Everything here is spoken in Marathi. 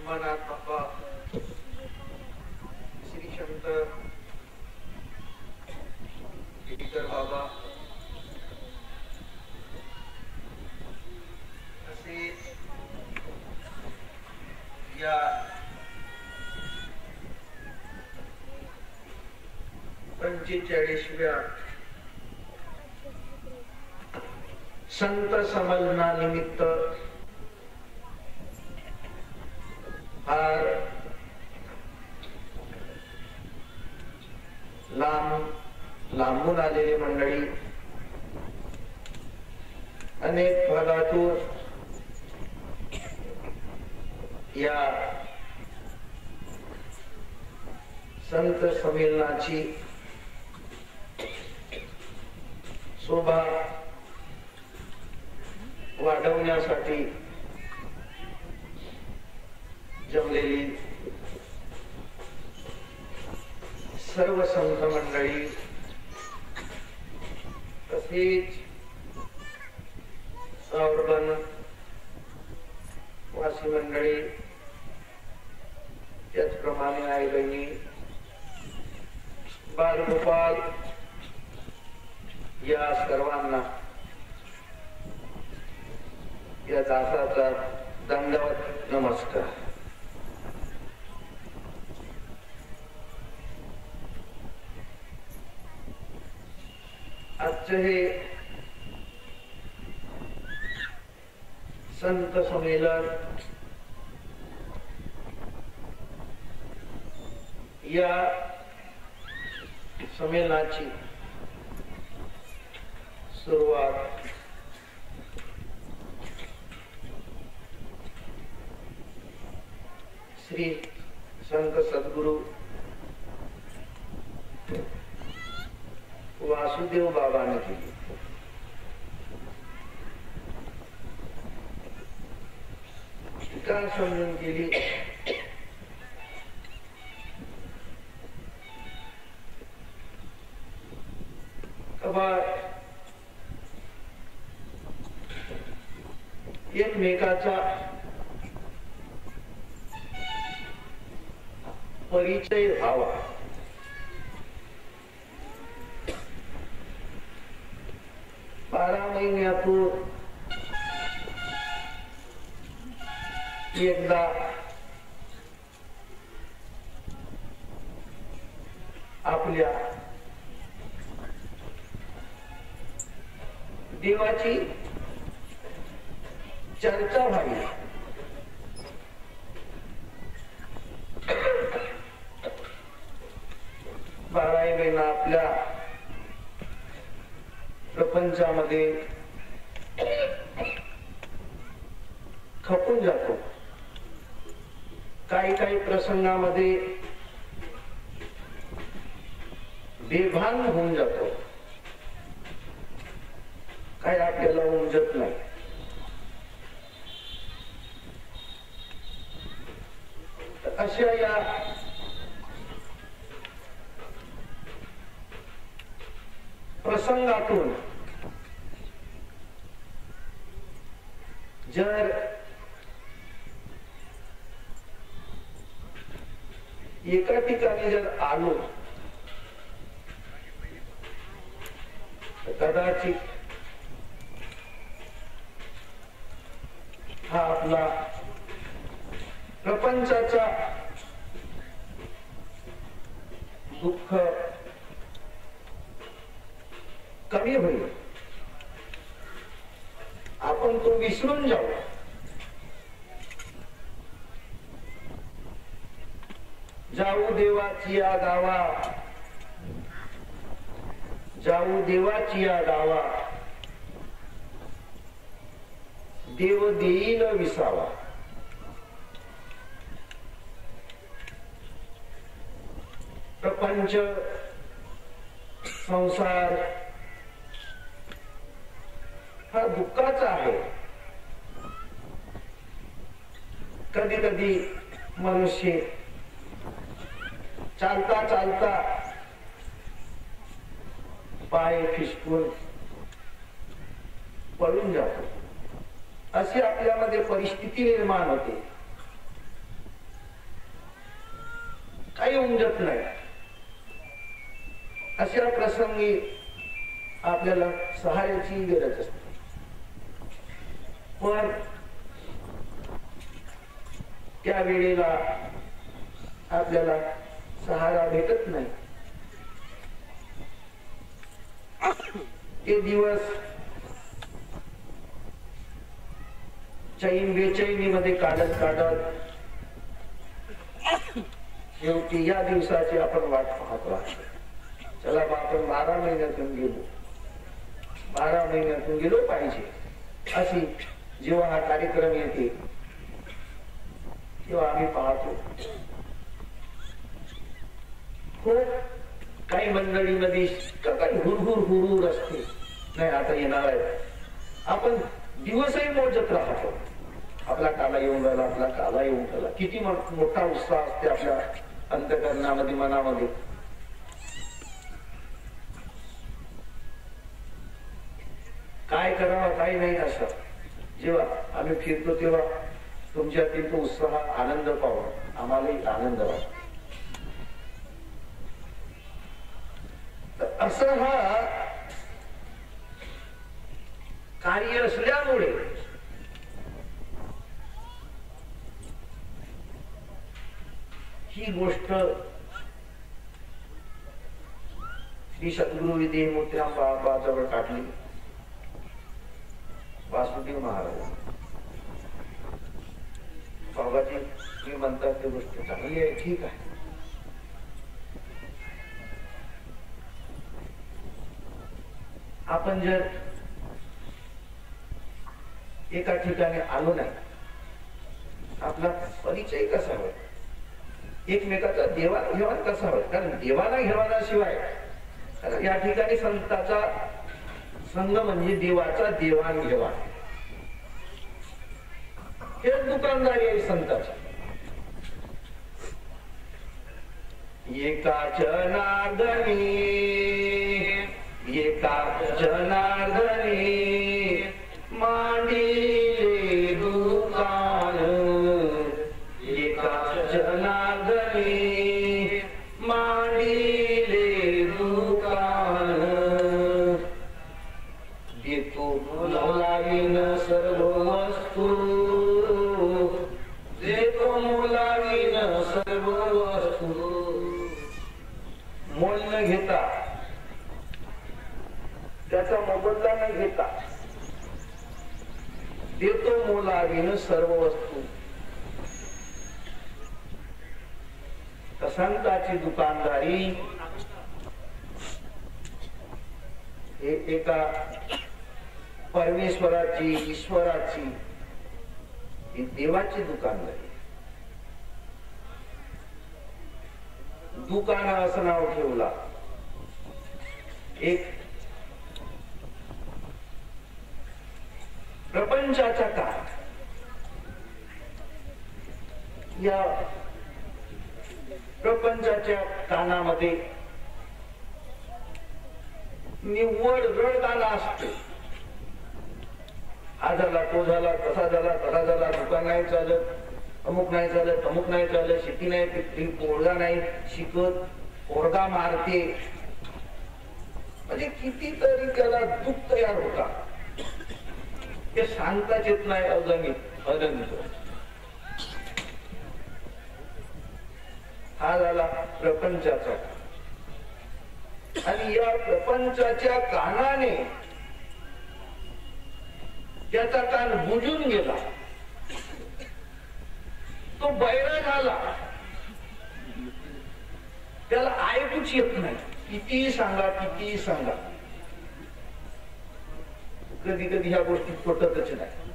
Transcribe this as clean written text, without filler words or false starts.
ब्रह्मनाथ बाबा, श्री संत गिरीधर बाबा असे या 45व्या संत संमेलना निमित्त फार लांबून आलेली मंडळी, अनेक भागातून या संत संमेलनाची शोभा वाढवण्यासाठी जमलेली सर्व संत मंडळी, तसेच अर्बन वासी मंडळी, त्याचप्रमाणे आई बहिणी, बालगोपाल या सर्वांना या दासाचा दंडवत नमस्कार. आजचे हे संत संमेलन या संमेलनाची सुरुवात श्री संत सद्गुरु वासुदेव बाबाने केली. काय समजून केली? एकमेकाचा परिचय व्हावा, बारा महिन्यातून एकदा आपल्या देवाची चर्चा व्हावी. बाराही महिना आपल्या प्रपंचामध्ये खपून जातो. काही काही प्रसंगामध्ये बेभान होऊन जातो, काही आपल्याला उमजत नाही. अशा या प्रसंगातून जर एका ठिकाणी जर आलो तर कदाचित हा आपला प्रपंचाचा दुःख कमी होईल, आपण तो विसरून जाऊ. जाऊ देवाची या गावा, जाऊ देवाची या गावा, देव देईल विसावा. प्रपंच संसार हा दुःखाचा आहे. कधी कधी मनुष्य चालता चालता पाय फिसकून पळून जातो. अशी आपल्यामध्ये परिस्थिती निर्माण होते. काही उमजत नाही. अशा प्रसंगी आपल्याला सहाय्याची गरज असते. पण त्या वेळेला आपल्याला सहारा भेटत नाही. ते दिवस चैन बेचैनी मध्ये काढत काढत शेवटी या दिवसाची आपण वाट पाहतो आहे. चला बा, आपण 12 महिन्यातून गेलो, 12 महिन्यातून गेलो पाहिजे. अशी जेव्हा हा कार्यक्रम येते तेव्हा आम्ही पाहतो खूप काही मंडळीमध्ये काही हुरहुर हुरहुर असते. नाही आता येणार आहे. आपण दिवसही मोजत राहतो. आपला काला येऊन राहिला, आपला काला येऊन राहिला. किती मोठा उत्साह असते आपल्या अंतःकरणामध्ये, मनामध्ये. काय करावं काय नाही असं जेव्हा आम्ही फिरतो तेव्हा तुमच्यातील तो उत्साह, आनंद पाहून आम्हालाही आनंद वाटतो. असं हा कार्य असल्यामुळे ही गोष्ट श्री सद्गुरु विदेह मोत्याम बाबाजवळ काढली. वासुदेव महाराज बाबाजी मी म्हणतात ती गोष्ट चांगली आहे, ठीक आहे. आपण जर एका ठिकाणी आलो नाही, आपला परिचय कसा होय, एकमेकाचा देवाणघेवाण कसा होय. कारण देवाना घेवाणाशिवाय, कारण या ठिकाणी संताचा संघ म्हणजे देवाचा देवाणघेवाण. हेच दुकानदारी आहे संताची. एका जनार्दनी मांडिले दुकान, एका जनार्दनी मांडिले दुकान. देतो मोलावीन सर्व वस्तू, देतो मोलावीन सर्व वस्तू. मोल न घेता, त्याचा मोबदला न घेता देतो मोलावीन सर्व वस्तू. संताची दुकानदारी हे एका परमेश्वराची, ईश्वराची, ही देवाची दुकानदारी. दुकान असं नाव ठेवला. एक प्रपंचाचा काळ, या प्रपंचाच्या कानामध्ये निव्वळ रडगाणं असते. हा झाला, तो झाला, तसा झाला, तसा झाला, दुकान नाही चालत, अमुक नाही चालत, अमुक नाही चालत, शेती नाही पिकली, पोरगा नाही शिकत, पोरगा मारते. म्हणजे कितीतरी त्याला दुःख तयार होता. ते सांगताच येत नाही. अगणित अनंत. हा झाला प्रपंचाचा. आणि या प्रपंचाच्या कानाने त्याचा कान बुजून गेला, तो बैरा झाला. त्याला ऐकूच येत नाही. कितीही सांगा, कितीही सांगा, कधी कधी ह्या गोष्टी पटतच नाही.